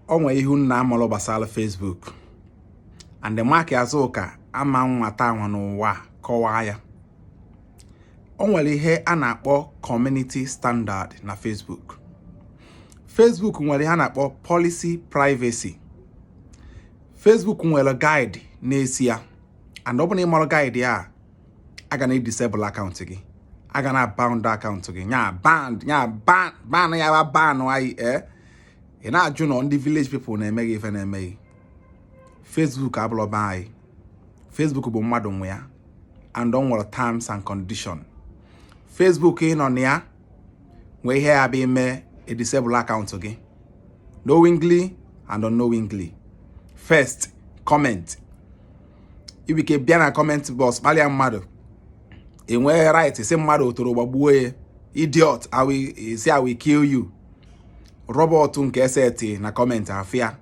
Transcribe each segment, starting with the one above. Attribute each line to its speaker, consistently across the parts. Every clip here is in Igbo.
Speaker 1: onwe ihu nna amalo gbasara Facebook and the mark Azuka ama nwata nwa n'ụwa kọwaa ya. Onwere ihe a na-akpọ community standard na Facebook. Facebook nwere ihe a na-akpọ policy privacy. Facebook nwere guide n'esi ya, and ọ bụ na ịmara guide ya aga na disable account gị, aga na bound account gị, nya ban ya ban why ị na-ajụ na ndị village people na-emeghị ife na-emeghị. Facebook abụrụ be anyị. Facebook bụ mmadụ nwe ya, and on nwere terms and condition. Facebook ị nọ na ya nwe ihe ya bụ ime a disable account gị, knowingly and unknowingly. First, comment. If you bịa na comment box kpalia mmadụ, enwe right say mmadụ toro gbagbuo ya, idiot, I will kill you. Robot nke eseti na comment afia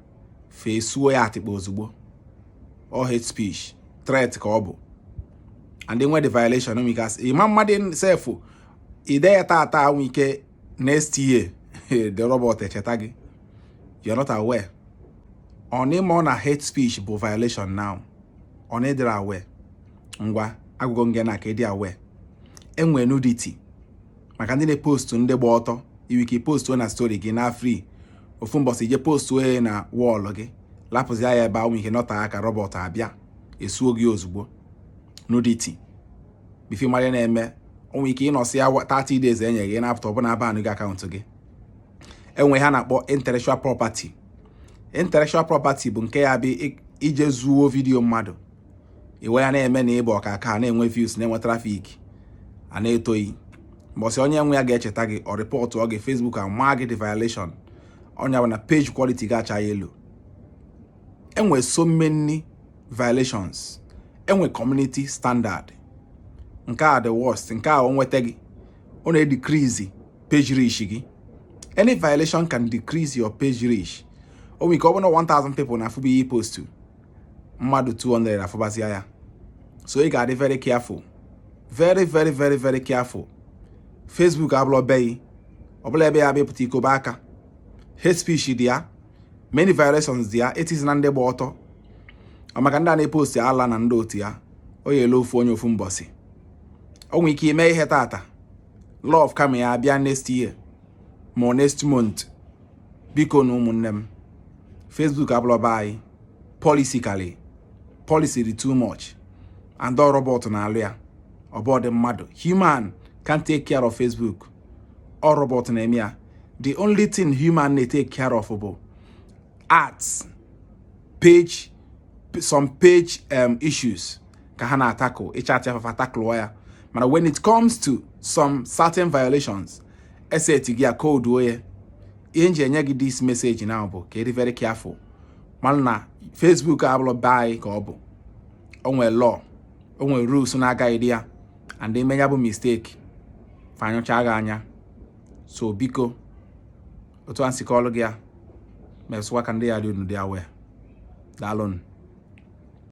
Speaker 1: fesuo ya atikpo ozugbo. Or hate speech, threat ka ọ bụ. And then when the violation because imam mmadụ self ide ya tata nwike next year the robot echeta gị. You're not aware. Only more na hate speech bụ violation now. Only they are aware. Ngwa agụgọ nge na ka dị aware. Enwe nudity. Maka ndị na-post ndị gba ọtọ, iwike post na story gị na free. Ofu mbọsị je post na wall gị. Lapụzi ya ebe ahụ ike nọta aka robot abịa. Esuo gị ozugbo. Nudity. Bifi mmadụ na-eme, onwe ike ịnọsị ya 30 days enye gị na apụta ọbụna abanụ gị akaụntụ gị. Enwe ha na-akpọ intellectual property. Intellectual property bụ nke ya bụ ije zuo vidio mmadụ. Iwe ya na-eme na ịbụ ọkaka na-enwe views na-enwe traffic a na-etoyi. Mbọsị onye nwe ya ga-echeta gị ọ report ọ gị Facebook ama gị the violation. Onye bụ na page quality ga-acha yellow. Enwe so many violations. Enwe community standard. Nke a the worst. Nke a onwete gị ọ na-decrease page reach gị. Any violation can decrease your page reach. O we cover 1,000 people na fubi post to mmadụ 200 afụbazi ya. So you gotta be very careful. Very careful. Facebook abụlọ beyi. Ọbụla ebe ya bepụta iko baka. Hate speech dị ya. Many violations dị ya. It is na ndị gba ọtọ. Maka ndị a na-epost ala na ndị otu ya. O yele ofu onye ofu mbọsị. O nwere ike ime ihe tata. Love kama ya abịa next year. Ma next month. Biko na ụmụnne m. Facebook abụlọ be anyị. Policy dị too much. And all robot na alụ ya. About the mmadụ. Human can't take care of Facebook. All robot na eme ya. The only thing human may take care of bụ ads, page, some page issues. Ka ha na tackle. Tackle ya. But when it comes to some certain violations, eseti gị a code where enye gị this message now bụ ka very careful. Man na Facebook abụlọ buy ka ọ bụ. Onwe law, onwe rules na guide ya, and they may have mistake. Fanyocha gị anya. So biko otu ansi call gị ya. Meswa ka ndị ya dị unu dị aware. Daalụnụ.